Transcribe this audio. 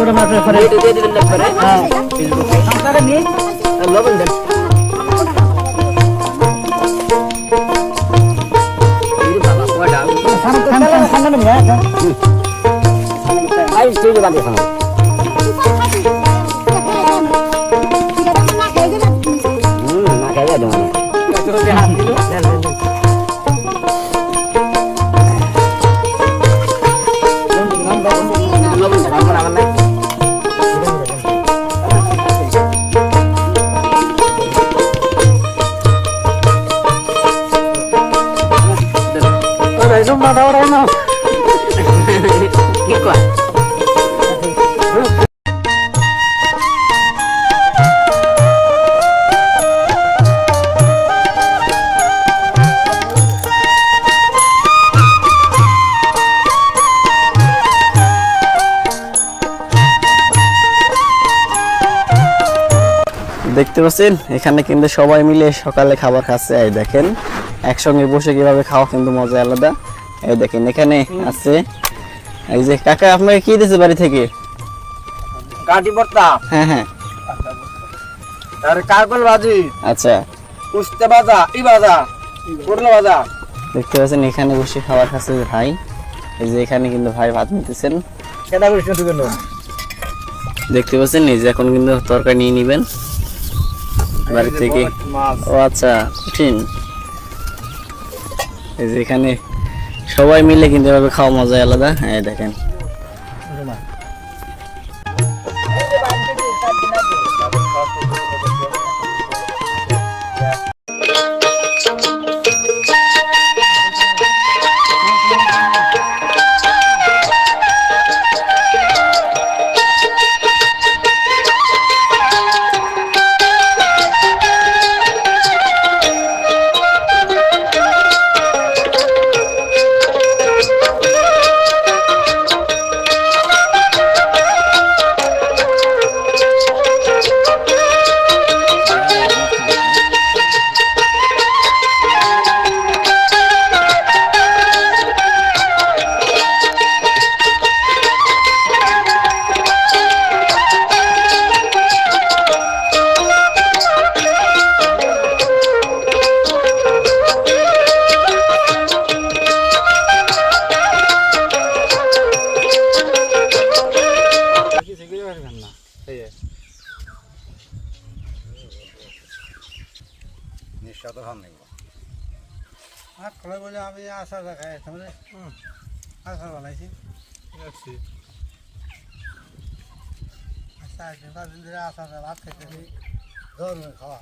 ওটা মাত্র করে এটা দিয়ে দিলেন একবারে হ্যাঁ আপনারা নিয়ে লবণ দেন এই বাবা কোয়াটা খান নেবে আই স্টেজে বাদে খাও না খাইয়া দাও দেখতে পাচ্ছেন এখানে কিন্তু সবাই মিলে সকালে খাবার খাচ্ছে। এই দেখেন একসঙ্গে বসে কিভাবে খাওয়া কিন্তু মজা আলাদা। এই দেখেন এখানে আছে এই যে কাকা আপনাকে কি দিয়েছে বাড়ি থেকে? গাটি ভর্তা হ্যাঁ হ্যাঁ আর কারকল ভাজি আচ্ছা উস্তে ভাজা ই ভাজা করলা ভাজা দেখতে পাচ্ছেন এখানে বসে খাবার খাচ্ছে ভাই। এই যে এখানে কিন্তু ভাই ভাত নিতেছেন। কেনা করিস না কেন দেখতে পাচ্ছেন এই যে এখন কিন্তু তরকারি নিয়ে নিবেন বাড়ি থেকে। ও আচ্ছা কঠিন। এই যে এখানে সবাই মিলে কিন্তু এভাবে খাওয়া মজা আলাদা। হ্যাঁ দেখেন বলে আমি আশা দেখাই আশা বানাইছি আচ্ছা দিন ধরে আশা ভাত খাইতেছি ধর্মের খাওয়া